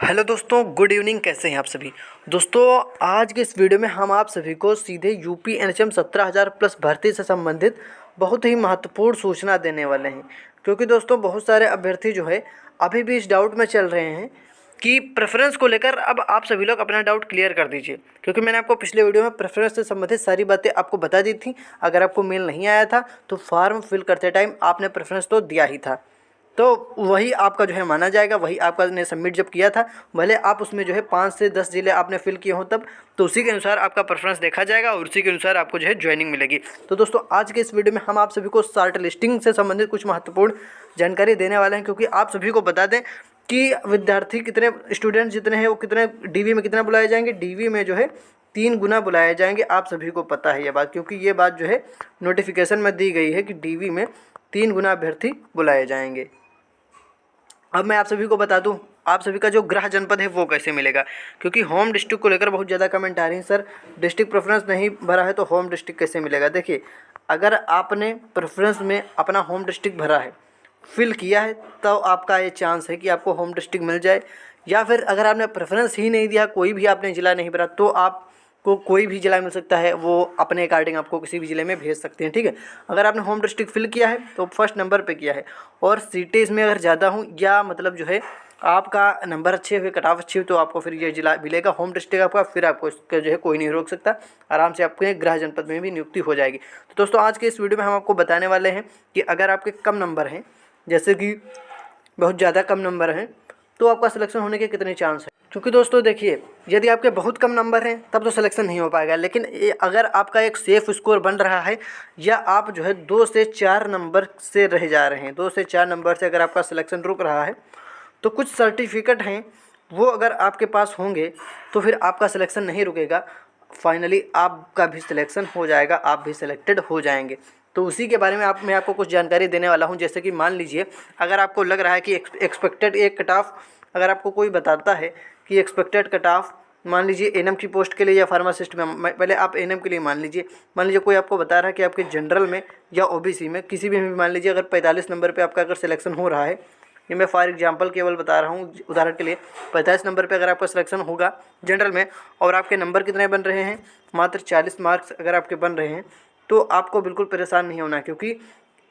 Hello दोस्तों, good evening. कैसे हैं आप सभी दोस्तों। आज के इस वीडियो में हम आप सभी को सीधे यूपी एनएचएम 17,000 प्लस भर्ती से संबंधित बहुत ही महत्वपूर्ण सूचना देने वाले हैं। क्योंकि दोस्तों बहुत सारे अभ्यर्थी जो है अभी भी इस डाउट में चल रहे हैं कि प्रेफरेंस को लेकर अब आप सभी लोग अपना डाउट क्लियर कर दीजिए। क्योंकि मैंने आपको पिछले वीडियो में प्रेफरेंस से संबंधित सारी बातें आपको बता दी थी। अगर आपको मेल नहीं आया था तो फॉर्म फिल करते टाइम आपने प्रेफरेंस तो दिया ही था, तो वही आपका जो है माना जाएगा। वही आपका ने सबमिट जब किया था, भले आप उसमें जो है 5 से 10 ज़िले आपने फिल किए हों तब, तो उसी के अनुसार आपका प्रेफरेंस देखा जाएगा और उसी के अनुसार आपको जो है ज्वाइनिंग मिलेगी। तो दोस्तों आज के इस वीडियो में हम आप सभी को शॉर्ट लिस्टिंग से संबंधित कुछ महत्वपूर्ण जानकारी देने वाले हैं। क्योंकि आप सभी को बता दें कि विद्यार्थी कितने, स्टूडेंट जितने हैं वो कितने डीवी में कितना बुलाए जाएंगे। डीवी में जो है 3 गुना बुलाए जाएंगे। आप सभी को पता है ये बात, क्योंकि ये बात जो है नोटिफिकेशन में दी गई है कि डीवी में 3 गुना अभ्यर्थी बुलाए जाएंगे। अब मैं आप सभी को बता दूं, आप सभी का जो गृह जनपद है वो कैसे मिलेगा। क्योंकि होम डिस्ट्रिक्ट को लेकर बहुत ज़्यादा कमेंट आ रही है, सर डिस्ट्रिक्ट प्रेफरेंस नहीं भरा है तो होम डिस्ट्रिक्ट कैसे मिलेगा। देखिए, अगर आपने प्रेफरेंस में अपना होम डिस्ट्रिक्ट भरा है, फिल किया है, तो आपका ये चांस है कि आपको होम डिस्ट्रिक्ट मिल जाए। या फिर अगर आपने प्रेफरेंस ही नहीं दिया, कोई भी आपने ज़िला नहीं भरा, तो आपको कोई भी ज़िला मिल सकता है। वो अपने अकॉर्डिंग आपको किसी भी ज़िले में भेज सकते हैं, ठीक है। अगर आपने होम डिस्ट्रिक्ट फिल किया है तो फर्स्ट नंबर पे किया है, और सीटें इसमें अगर ज़्यादा हूँ या मतलब जो है आपका नंबर अच्छे हुए, कट ऑफ अच्छी हुई, तो आपको फिर ये जिला मिलेगा होम डिस्ट्रिक्ट आपका। फिर आपको इसका जो है कोई नहीं रोक सकता, आराम से आपके गृह जनपद में भी नियुक्ति हो जाएगी। तो दोस्तों आज के इस वीडियो में हम आपको बताने वाले हैं कि अगर आपके कम नंबर हैं, जैसे कि बहुत ज़्यादा कम नंबर हैं, तो आपका सिलेक्शन होने के कितने चांस है। क्योंकि दोस्तों देखिए, यदि आपके बहुत कम नंबर हैं तब तो सिलेक्शन नहीं हो पाएगा। लेकिन अगर आपका एक सेफ स्कोर बन रहा है, या आप जो है 2 से 4 नंबर से रह जा रहे हैं, 2 से 4 नंबर से अगर आपका सिलेक्शन रुक रहा है, तो कुछ सर्टिफिकेट हैं वो अगर आपके पास होंगे तो फिर आपका सिलेक्शन नहीं रुकेगा। फाइनली आपका भी सिलेक्शन हो जाएगा, आप भी सिलेक्टेड हो जाएंगे। तो उसी के बारे में मैं आपको कुछ जानकारी देने वाला हूं। जैसे कि मान लीजिए, अगर आपको लग रहा है कि एक्सपेक्टेड एक कट ऑफ, अगर आपको कोई बताता है कि एक्सपेक्टेड कट ऑफ, मान लीजिए एनएम की पोस्ट के लिए या फार्मासिस्ट में, पहले आप एनएम के लिए मान लीजिए कोई आपको बता रहा है कि आपके जनरल में या ओबीसी में किसी भी मान लीजिए अगर 45 नंबर पे आपका अगर सिलेक्शन हो रहा है, ये मैं फॉर एग्जांपल केवल बता रहा हूँ उदाहरण के लिए, 45 नंबर पे अगर आपका सिलेक्शन होगा जनरल में, और आपके नंबर कितने बन रहे हैं, मात्र 40 मार्क्स अगर आपके बन रहे हैं, तो आपको बिल्कुल परेशान नहीं होना है। क्योंकि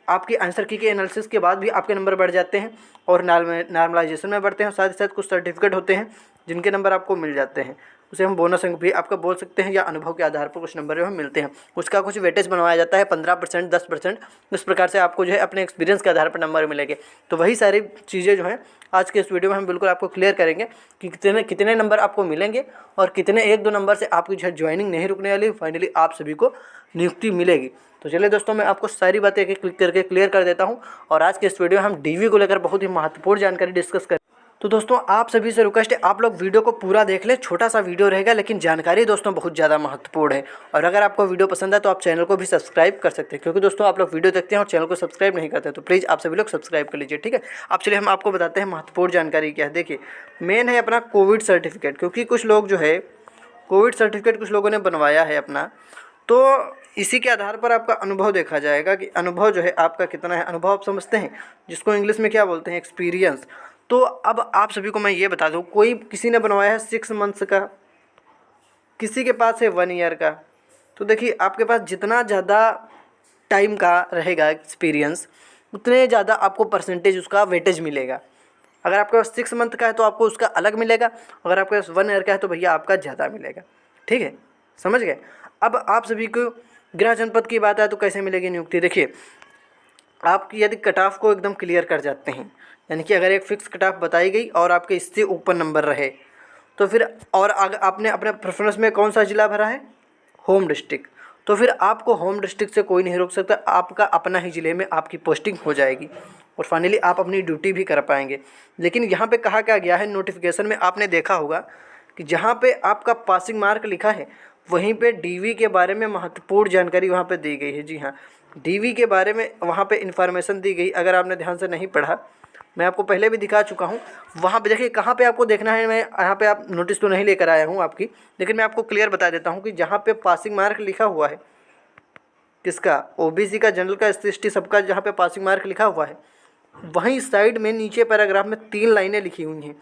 आपकी आंसर की के एनालिसिस के बाद भी आपके नंबर बढ़ जाते हैं और नॉर्मलाइजेशन में बढ़ते हैं। साथ ही साथ कुछ सर्टिफिकेट होते हैं जिनके नंबर आपको मिल जाते हैं, उसे हम बोनस अंक भी आपका बोल सकते हैं, या अनुभव के आधार पर कुछ नंबर जो है मिलते हैं। उसका कुछ वेटेज बनवाया जाता है, 15%, 10%, इस प्रकार से आपको जो है अपने एक्सपीरियंस के आधार पर नंबर मिलेंगे। तो वही सारी चीज़ें जो हैं आज के इस वीडियो में हम बिल्कुल आपको क्लियर करेंगे कि कितने नंबर आपको मिलेंगे और कितने 1-2 नंबर से आपकी जो है ज्वाइनिंग नहीं रुकने वाली, फाइनली आप सभी को नियुक्ति मिलेगी। तो चलिए दोस्तों, मैं आपको सारी बातें एक एक क्लिक करके क्लियर कर देता हूं। और आज के इस वीडियो में हम डीवी को लेकर बहुत ही महत्वपूर्ण जानकारी डिस्कस करें। तो दोस्तों आप सभी से रिक्वेस्ट है, आप लोग वीडियो को पूरा देख लें। छोटा सा वीडियो रहेगा लेकिन जानकारी दोस्तों बहुत ज़्यादा महत्वपूर्ण है। और अगर आपको वीडियो पसंद है तो आप चैनल को भी सब्सक्राइब कर सकते हैं। क्योंकि दोस्तों आप लोग वीडियो देखते हैं और चैनल को सब्सक्राइब नहीं करते, तो प्लीज़ आप सभी लोग सब्सक्राइब कर लीजिए, ठीक है। अब चलिए हम आपको बताते हैं महत्वपूर्ण जानकारी क्या है। देखिए, मेन है अपना कोविड सर्टिफिकेट। क्योंकि कुछ लोग जो है कोविड सर्टिफिकेट कुछ लोगों ने बनवाया है अपना, तो इसी के आधार पर आपका अनुभव देखा जाएगा कि अनुभव जो है आपका कितना है। अनुभव आप समझते हैं, जिसको इंग्लिश में क्या बोलते हैं, एक्सपीरियंस। तो अब आप सभी को मैं ये बता दूं, किसी ने बनवाया है 6 मंथ्स का, किसी के पास है 1 ईयर का। तो देखिए, आपके पास जितना ज़्यादा टाइम का रहेगा एक्सपीरियंस, उतने ज़्यादा आपको परसेंटेज उसका वेटेज मिलेगा। अगर आपके पास 6 मंथ का है तो आपको उसका अलग मिलेगा, अगर आपके पास 1 ईयर का है तो भैया आपका ज़्यादा मिलेगा, ठीक है, समझ गए। अब आप सभी को गृह जनपद की बात है तो कैसे मिलेगी नियुक्ति। देखिए, आपकी यदि कट ऑफ को एकदम क्लियर कर जाते हैं, यानी कि अगर एक फिक्स कट ऑफ बताई गई और आपके इससे ऊपर नंबर रहे, तो फिर और अगर आपने अपने प्रेफरेंस में कौन सा ज़िला भरा है, होम डिस्ट्रिक्ट, तो फिर आपको होम डिस्ट्रिक्ट से कोई नहीं रोक सकता। आपका अपना ही ज़िले में आपकी पोस्टिंग हो जाएगी और फाइनली आप अपनी ड्यूटी भी कर पाएंगे। लेकिन यहाँ पे कहा क्या गया है नोटिफिकेशन में, आपने देखा होगा कि जहाँ पे आपका पासिंग मार्क लिखा है वहीं पे डीवी के बारे में महत्वपूर्ण जानकारी वहाँ पे दी गई है। जी हाँ, डीवी के बारे में वहाँ पे इन्फॉर्मेशन दी गई। अगर आपने ध्यान से नहीं पढ़ा, मैं आपको पहले भी दिखा चुका हूँ। वहाँ पे देखिए कहाँ पे आपको देखना है, मैं यहाँ पे आप नोटिस तो नहीं लेकर आया हूँ आपकी, लेकिन मैं आपको क्लियर बता देता हूँ कि जहाँ पे पासिंग मार्क लिखा हुआ है, किसका, ओबीसी का, जनरल का, एसटी सबका, जहाँ पे पासिंग मार्क लिखा हुआ है, वहीं साइड में नीचे पैराग्राफ में 3 लाइनें लिखी हुई हैं।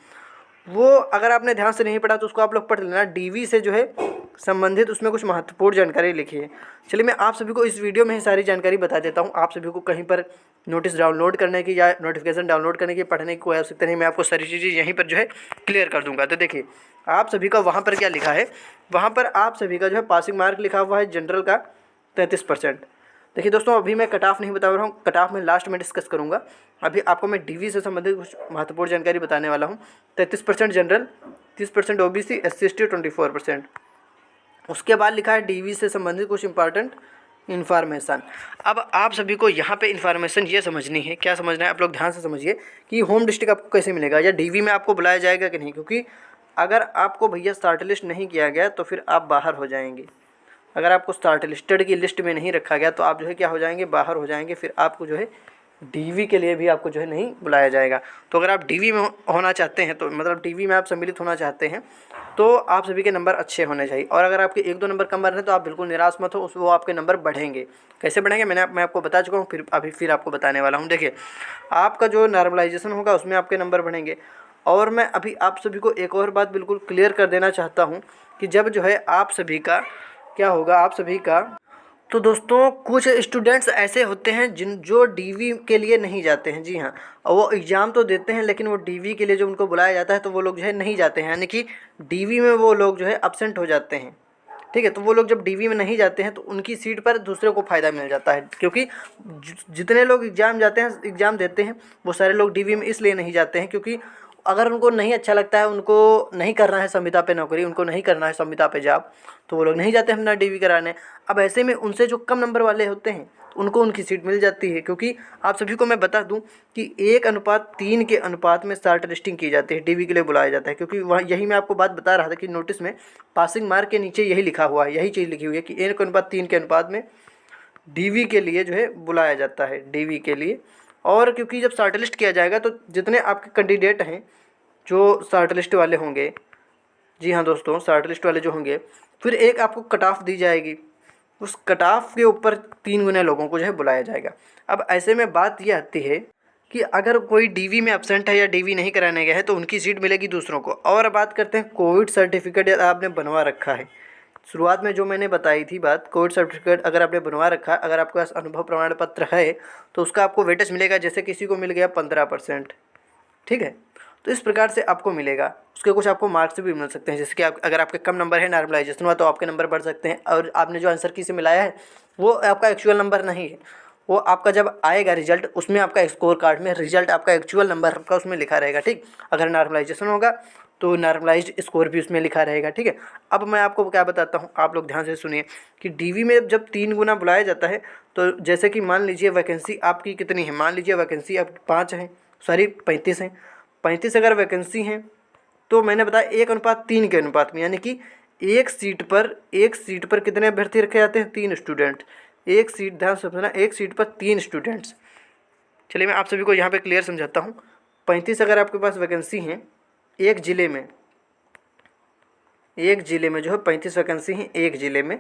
वो अगर आपने ध्यान से नहीं पढ़ा तो उसको आप लोग पढ़ लेना। डीवी से जो है संबंधित उसमें कुछ महत्वपूर्ण जानकारी लिखी है। चलिए मैं आप सभी को इस वीडियो में ही सारी जानकारी बता देता हूँ। आप सभी को कहीं पर नोटिस डाउनलोड करने की या नोटिफिकेशन डाउनलोड करने की, पढ़ने की कोई आवश्यकता नहीं। मैं आपको सारी चीज़ें यहीं पर जो है क्लियर कर दूंगा। तो देखिए आप सभी का वहाँ पर क्या लिखा है, वहाँ पर आप सभी का जो है पासिंग मार्क लिखा हुआ है जनरल का 33%। देखिए दोस्तों, अभी मैं कट ऑफ नहीं बता रहा हूँ, कट ऑफ में लास्ट में डिस्कस करूँगा। अभी आपको मैं डीवी से संबंधित कुछ महत्वपूर्ण जानकारी बताने वाला हूँ। 33% जनरल, 30% ओबीसी, SC ST 24%। उसके बाद लिखा है डीवी से संबंधित कुछ इंपॉर्टेंट इन्फॉर्मेशन। अब आप सभी को यहाँ पे इन्फॉर्मेशन ये समझनी है, क्या समझना है आप लोग ध्यान से समझिए कि होम डिस्ट्रिक्ट आपको कैसे मिलेगा या डीवी में आपको बुलाया जाएगा कि नहीं। क्योंकि अगर आपको भैया शॉर्ट लिस्ट नहीं किया गया तो फिर आप बाहर हो जाएंगे। अगर आपको शॉर्ट लिस्टेड की लिस्ट में नहीं रखा गया तो आप जो है क्या हो जाएंगे, बाहर हो जाएंगे। फिर आपको जो है डीवी के लिए भी आपको जो है नहीं बुलाया जाएगा। तो अगर आप डीवी में होना चाहते हैं, तो मतलब डीवी में आप सम्मिलित होना चाहते हैं, तो आप सभी के नंबर अच्छे होने चाहिए। और अगर आपके 1-2 नंबर कम बन रहे हैं तो आप बिल्कुल निराश मत हो, वो आपके नंबर बढ़ेंगे। कैसे बढ़ेंगे मैं आपको बता चुका हूँ, फिर आपको बताने वाला हूँ। देखिए आपका जो नॉर्मलाइजेशन होगा उसमें आपके नंबर बढ़ेंगे। और मैं अभी आप सभी को एक और बात बिल्कुल क्लियर कर देना चाहता हूँ कि जब जो है आप सभी का क्या होगा, आप सभी का, तो दोस्तों कुछ स्टूडेंट्स ऐसे होते हैं जो डीवी के लिए नहीं जाते हैं। जी हाँ, और वो एग्ज़ाम तो देते हैं लेकिन वो डीवी के लिए जो उनको बुलाया जाता है तो वो लोग जो है नहीं जाते हैं, यानी कि डीवी में वो लोग जो है अब्सेंट हो जाते हैं। ठीक है, तो वो लोग जब डीवी में नहीं जाते हैं तो उनकी सीट पर दूसरे को फ़ायदा मिल जाता है। क्योंकि जितने लोग एग्ज़ाम जाते हैं, एग्ज़ाम देते हैं, वो सारे लोग डीवी में इसलिए नहीं जाते हैं क्योंकि अगर उनको नहीं अच्छा लगता है, उनको नहीं करना है संविदा पे नौकरी, उनको नहीं करना है संविदा पे जॉब, तो वो लोग नहीं जाते अपना डीवी कराने। अब ऐसे में उनसे जो कम नंबर वाले होते हैं उनको उनकी सीट मिल जाती है। क्योंकि आप सभी को मैं बता दूं कि 1:3 के अनुपात में शॉर्ट लिस्टिंग की जाती है, डीवी के लिए बुलाया जाता है। क्योंकि वह यही मैं आपको बात बता रहा था कि नोटिस में पासिंग मार्क के नीचे यही लिखा हुआ है, यही चीज़ लिखी हुई है कि 1:3 के अनुपात में डीवी के लिए जो है बुलाया जाता है, डीवी के लिए। और क्योंकि जब शॉर्ट लिस्ट किया जाएगा तो जितने आपके कैंडिडेट हैं जो शॉर्ट लिस्ट वाले होंगे, जी हाँ दोस्तों, शॉर्ट लिस्ट वाले जो होंगे, फिर एक आपको कट ऑफ दी जाएगी। उस कट ऑफ के ऊपर 3 गुना लोगों को जो है बुलाया जाएगा। अब ऐसे में बात ये आती है कि अगर कोई डीवी में एब्सेंट है या डीवी नहीं कराने गया है तो उनकी सीट मिलेगी दूसरों को। और बात करते हैं कोविड सर्टिफिकेट आपने बनवा रखा है। शुरुआत में जो मैंने बताई थी बात, कोविड सर्टिफिकेट अगर आपने बनवा रखा है, अगर आपके पास अनुभव प्रमाण पत्र है तो उसका आपको वेटेज मिलेगा। जैसे किसी को मिल गया 15%, ठीक है, तो इस प्रकार से आपको मिलेगा। उसके कुछ आपको मार्क्स भी मिल सकते हैं। जैसे कि अगर आपके कम नंबर है नॉर्मलाइजेशन हुआ तो आपके नंबर बढ़ सकते हैं। और आपने जो आंसर की से मिलाया है वो आपका एक्चुअल नंबर नहीं है, वो आपका जब आएगा रिजल्ट उसमें आपका स्कोर कार्ड में रिजल्ट आपका एक्चुअल नंबर आपका उसमें लिखा रहेगा। ठीक, अगर नॉर्मलाइजेशन होगा तो नॉर्मलाइज्ड स्कोर भी उसमें लिखा रहेगा। ठीक है, अब मैं आपको क्या बताता हूँ, आप लोग ध्यान से सुनिए कि डीवी में जब 3 गुना बुलाया जाता है तो जैसे कि मान लीजिए वैकेंसी आपकी कितनी है, मान लीजिए वैकेंसी आपकी 5 है, सॉरी 35 है। 35 अगर वैकेंसी हैं तो मैंने बताया 1:3 के अनुपात में, यानी कि एक सीट पर कितने अभ्यर्थी रखे जाते हैं, 3 स्टूडेंट। एक सीट, ध्यान से समझना, एक सीट पर 3 स्टूडेंट्स। चलिए मैं आप सभी को यहाँ पे क्लियर समझाता हूँ। 35 अगर आपके पास वैकेंसी हैं एक ज़िले में, जो है 35 वैकेंसी हैं एक ज़िले में,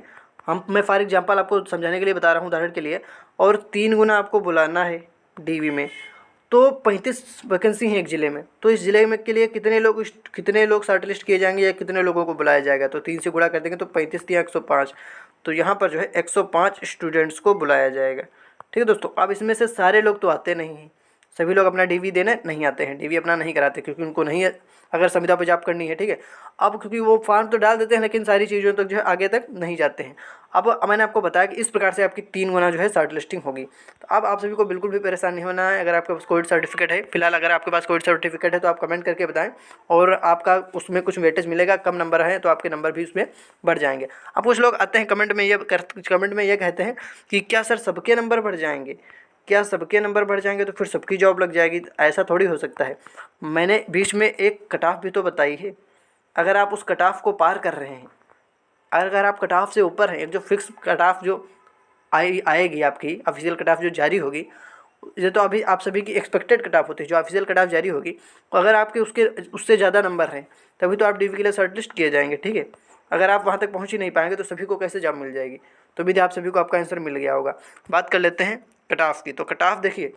मैं फॉर एग्जांपल आपको समझाने के लिए बता रहा हूँ, उदाहरण के लिए, और 3 गुना आपको बुलाना है डीवी में, तो 35 वैकेंसी हैं एक ज़िले में, तो इस ज़िले में के लिए कितने लोग शॉर्ट लिस्ट किए जाएंगे या कितने लोगों को बुलाया जाएगा। तो 3 से गुणा कर देंगे तो 35 या 105, तो यहाँ पर जो है 105 स्टूडेंट्स को बुलाया जाएगा। ठीक है दोस्तों, अब इसमें से सारे लोग तो आते नहीं हैं, सभी लोग अपना डीवी देने नहीं आते हैं, डीवी अपना नहीं कराते क्योंकि उनको नहीं है, अगर संविदा पर जॉब करनी है। ठीक है, अब क्योंकि वो फॉर्म तो डाल देते हैं लेकिन सारी चीज़ों तक जो है आगे तक नहीं जाते हैं। अब मैंने आपको बताया कि इस प्रकार से आपकी 3 गुना जो है शॉर्ट लिस्टिंग होगी। तो अब आप सभी को बिल्कुल भी परेशान नहीं होना है। अगर आपके पास कोविड सर्टिफिकेट है, फिलहाल अगर आपके पास कोविड सर्टिफिकेट है तो आप कमेंट करके बताएं, और आपका उसमें कुछ वेटेज मिलेगा। कम नंबर है तो आपके नंबर भी उसमें बढ़ जाएंगे। अब कुछ लोग आते हैं कमेंट में ये कहते हैं कि क्या सर सबके नंबर बढ़ जाएंगे, क्या सबके नंबर बढ़ जाएंगे तो फिर सबकी जॉब लग जाएगी। ऐसा थोड़ी हो सकता है। मैंने बीच में एक कट ऑफ भी तो बताई है। अगर आप उस कट ऑफ को पार कर रहे हैं, अगर आप कट ऑफ से ऊपर हैं, एक जो फिक्स कट ऑफ जो आएगी आपकी ऑफिशियल कट ऑफ जो जारी होगी, ये तो अभी आप सभी की एक्सपेक्टेड कट ऑफ होती है, जो ऑफिशियल कट ऑफ जारी होगी, अगर आपके उससे ज़्यादा नंबर हैं तभी तो आप डीवी के लिए शॉर्ट लिस्ट किए जाएंगे। ठीक है, अगर आप वहाँ तक पहुँच ही नहीं पाएंगे तो सभी को कैसे जॉब मिल जाएगी। तो भी आप सभी को आपका आंसर मिल गया होगा। बात कर लेते हैं कट ऑफ की। तो कट ऑफ देखिए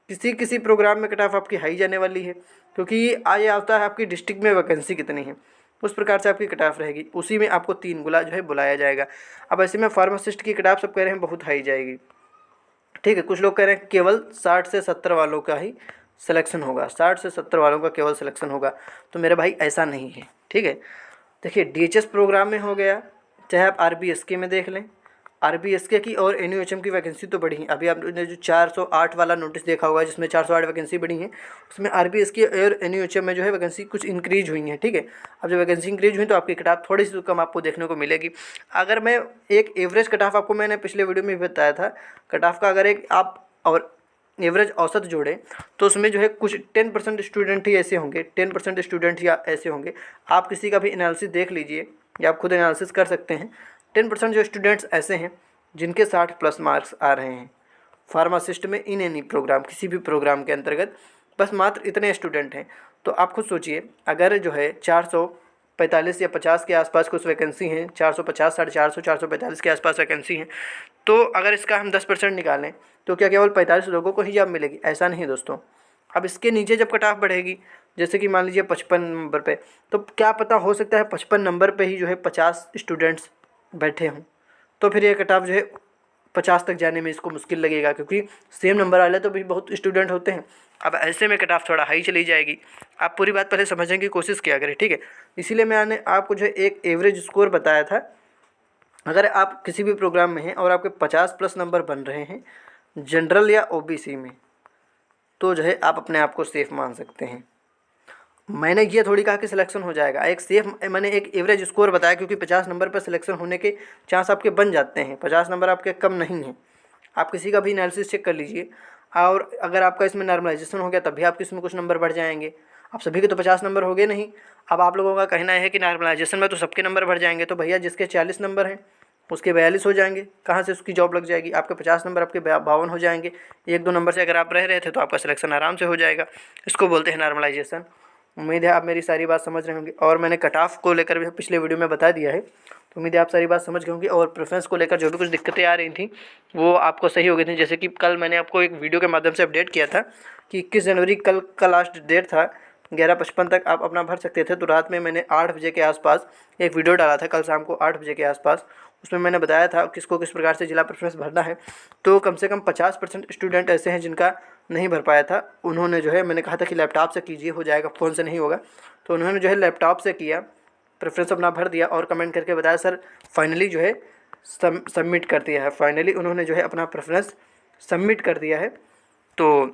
किसी किसी प्रोग्राम में कट ऑफ आपकी हाई जाने वाली है, क्योंकि ये आता है आपकी डिस्ट्रिक्ट में वैकेंसी कितनी है, उस प्रकार से आपकी कट ऑफ रहेगी, उसी में आपको 3 गुना जो है बुलाया जाएगा। अब ऐसे में फार्मासिस्ट की कट ऑफ सब कह रहे हैं बहुत हाई जाएगी, ठीक है। कुछ लोग कह रहे हैं केवल 60 से 70 वालों का ही सिलेक्शन होगा, 60 से 70 वालों का केवल सिलेक्शन होगा। तो मेरे भाई ऐसा नहीं है, ठीक है। देखिए DHS प्रोग्राम में हो गया, चाहे आप RBSK में देख लें, RBSK की और NUHM की वैकेंसी तो बढ़ी है। अभी आपने जो 408 वाला नोटिस देखा होगा जिसमें 408 वैकेंसी बढ़ी है, उसमें RBSK और NUHM में जो है वैकेंसी कुछ इंक्रीज हुई है, ठीक है। अब जब वैकेंसी इंक्रीज हुई तो आपकी कट ऑफ थोड़ी सी कम आपको देखने को मिलेगी। अगर मैं एक एवरेज कट ऑफ आपको मैंने पिछले वीडियो में भी बताया था, कट ऑफ का अगर एक आप और एवरेज औसत जोड़े तो उसमें जो है कुछ 10% स्टूडेंट ही ऐसे होंगे, 10% स्टूडेंट या ऐसे होंगे। आप किसी का भी एनालिसिस देख लीजिए या आप खुद एनालिसिस कर सकते हैं। 10% जो स्टूडेंट्स ऐसे हैं जिनके 60+ मार्क्स आ रहे हैं फार्मासिस्ट में इन एनी प्रोग्राम, किसी भी प्रोग्राम के अंतर्गत, बस मात्र इतने स्टूडेंट हैं। तो आप खुद सोचिए, अगर जो है 445 या 50 के आसपास कुछ वैकेंसी हैं, 450, 450, 445 के आसपास वैकेंसी हैं, तो अगर इसका हम 10% निकालें तो क्या केवल 45 लोगों को ही जॉब मिलेगी? ऐसा नहीं दोस्तों। अब इसके नीचे जब कट ऑफ बढ़ेगी, जैसे कि मान लीजिए 55 नंबर पे, तो क्या पता हो सकता है 55 नंबर पे ही जो है 50 स्टूडेंट्स बैठे हों, तो फिर ये कट ऑफ जो है 50 तक जाने में इसको मुश्किल लगेगा, क्योंकि सेम नंबर वाले तो भी बहुत स्टूडेंट होते हैं। अब ऐसे में कट ऑफ थोड़ा हाई चली जाएगी। आप पूरी बात पहले समझने की कोशिश किया करें, ठीक है। इसीलिए मैंने आपको जो है एक एवरेज स्कोर बताया था। अगर आप किसी भी प्रोग्राम में हैं और आपके 50+ नंबर बन रहे हैं जनरल या OBC में, तो जो है आप अपने आप को सेफ़ मान सकते हैं। मैंने ये थोड़ी कहा कि सिलेक्शन हो जाएगा, एक सेफ मैंने एक एवरेज स्कोर बताया, क्योंकि 50 नंबर पर सिलेक्शन होने के चांस आपके बन जाते हैं, 50 नंबर आपके कम नहीं हैं। आप किसी का भी एनालिसिस चेक कर लीजिए, और अगर आपका इसमें नॉर्मलाइजेशन हो गया तब भी आपके इसमें कुछ नंबर बढ़ जाएंगे। आप सभी के तो 50 नंबर हो गए नहीं। अब आप लोगों का कहना है कि नॉर्मलाइजेशन में तो सबके नंबर बढ़ जाएंगे, तो भैया जिसके 40 नंबर हैं उसके 42 हो जाएंगे, कहाँ से उसकी जॉब लग जाएगी? आपके 50 नंबर आपके 52 हो जाएंगे। 1-2 नंबर से अगर आप रह रहे थे तो आपका सिलेक्शन आराम से हो जाएगा। इसको बोलते हैं नॉर्मलाइजेशन। उम्मीद है आप मेरी सारी बात समझ रहे होंगे, और मैंने कट ऑफ को लेकर भी पिछले वीडियो में बता दिया है, तो उम्मीद है आप सारी बात समझ गए होंगे। और प्रेफरेंस को लेकर जो भी कुछ दिक्कतें आ रही थी वो आपको सही हो गई थी। जैसे कि कल मैंने आपको एक वीडियो के माध्यम से अपडेट किया था कि 21 जनवरी कल का लास्ट डेट था, 11:55 तक आप अपना भर सकते थे। तो रात में मैंने 8 बजे के आसपास एक वीडियो डाला था, कल शाम को 8 बजे के आसपास। उसमें मैंने बताया था किसको किस प्रकार से जिला प्रेफरेंस भरना है। तो कम से कम 50% स्टूडेंट ऐसे हैं जिनका नहीं भर पाया था। उन्होंने जो है, मैंने कहा था कि लैपटॉप से कीजिए, हो जाएगा, फ़ोन से नहीं होगा। तो उन्होंने जो है लैपटॉप से किया, प्रेफरेंस अपना भर दिया और कमेंट करके बताया सर फाइनली जो है सबमिट कर दिया है। फाइनली उन्होंने जो है अपना प्रेफरेंस सबमिट कर दिया है। तो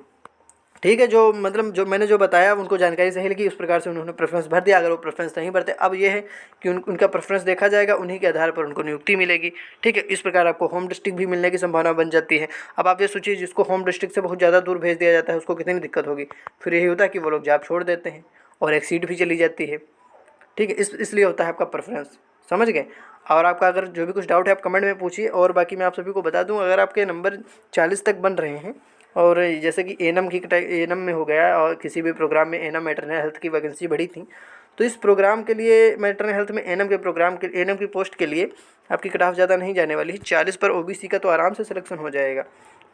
ठीक है, जो मतलब जो मैंने जो बताया उनको जानकारी सही लगी, उस प्रकार से उन्होंने प्रेफरेंस भर दिया। अगर वो प्रेफरेंस नहीं भरते, अब ये है कि उनका प्रेफरेंस देखा जाएगा, उन्हीं के आधार पर उनको नियुक्ति मिलेगी, ठीक है। इस प्रकार आपको होम डिस्ट्रिक्ट भी मिलने की संभावना बन जाती है। अब आप ये सोचिए, जिसको होम डिस्ट्रिक्ट से बहुत ज़्यादा दूर भेज दिया जाता है उसको कितनी दिक्कत होगी। फिर यही होता है कि वो लोग जॉब छोड़ देते हैं और एक सीट भी चली जाती है, ठीक है। इसलिए होता है आपका प्रेफरेंस, समझ गए। और आपका अगर जो भी कुछ डाउट है आप कमेंट में पूछिए। और बाकी मैं आप सभी को बता दूं, अगर आपके नंबर 40 तक बन रहे हैं, और जैसे कि एएनएम में हो गया, और किसी भी प्रोग्राम में एएनएम मैटरनल हेल्थ की वैकेंसी बढ़ी थी, तो इस प्रोग्राम के लिए मैटरनल हेल्थ में एएनएम के प्रोग्राम के एएनएम की पोस्ट के लिए आपकी कट ऑफ ज़्यादा नहीं जाने वाली है। 40 पर OBC का तो आराम से सिलेक्शन हो जाएगा।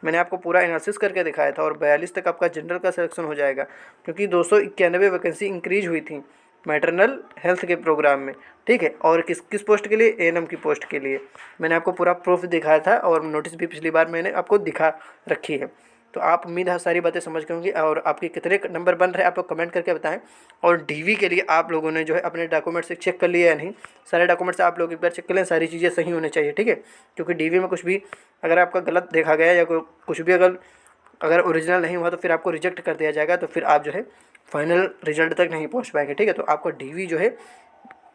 मैंने आपको पूरा एनालिसिस करके दिखाया था। और 42 तक आपका जनरल का सिलेक्शन हो जाएगा, क्योंकि 291 वैकेंसी इंक्रीज हुई थी मैटरनल हेल्थ के प्रोग्राम में, ठीक है। और किस पोस्ट के लिए? एएनएम की पोस्ट के लिए। मैंने आपको पूरा प्रूफ दिखाया था, और नोटिस भी पिछली बार मैंने आपको दिखा रखी है। तो आप उम्मीद है सारी बातें समझ गए होंगी। और आपके कितने नंबर बन रहे हैं आप लोग कमेंट करके बताएं। और डीवी के लिए आप लोगों ने जो है अपने डॉक्यूमेंट्स चेक कर लिए या नहीं? सारे डॉक्यूमेंट्स आप लोग एक बार चेक कर लें, सारी चीज़ें सही होनी चाहिए, ठीक है। क्योंकि डीवी में कुछ भी अगर आपका गलत देखा गया या कुछ भी अगर ओरिजिनल नहीं हुआ तो फिर आपको रिजेक्ट कर दिया जाएगा। तो फिर आप जो है फाइनल रिजल्ट तक नहीं पहुंच पाएंगे, ठीक है। तो आपका डीवी जो है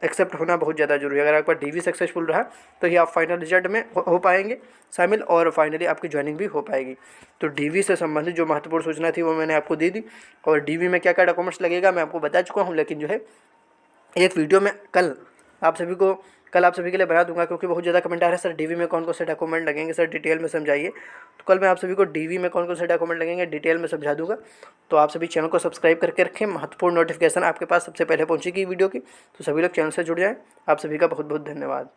एक्सेप्ट होना बहुत ज़्यादा जरूरी है। अगर आपका डीवी सक्सेसफुल रहा तो ही आप फाइनल रिजल्ट में हो पाएंगे शामिल, और फाइनली आपकी ज्वाइनिंग भी हो पाएगी। तो डीवी से संबंधित जो महत्वपूर्ण सूचना थी वो मैंने आपको दे दी। और डीवी में क्या क्या डॉक्यूमेंट्स लगेगा मैं आपको बता चुका हूँ, लेकिन जो है एक वीडियो में कल आप सभी के लिए बना दूंगा, क्योंकि बहुत ज़्यादा कमेंट आ रहे हैं सर डीवी में कौन कौन से डॉक्यूमेंट लगेंगे, सर डिटेल में समझाइए। तो कल मैं आप सभी को डीवी में कौन कौन से डॉक्यूमेंट लगेंगे डिटेल में समझा दूंगा। तो आप सभी चैनल को सब्सक्राइब करके रखें, महत्वपूर्ण नोटिफिकेशन आपके पास सबसे पहले पहुंचेगी वीडियो की। तो सभी लोग चैनल से जुड़ जाएँ। आप सभी का बहुत बहुत धन्यवाद।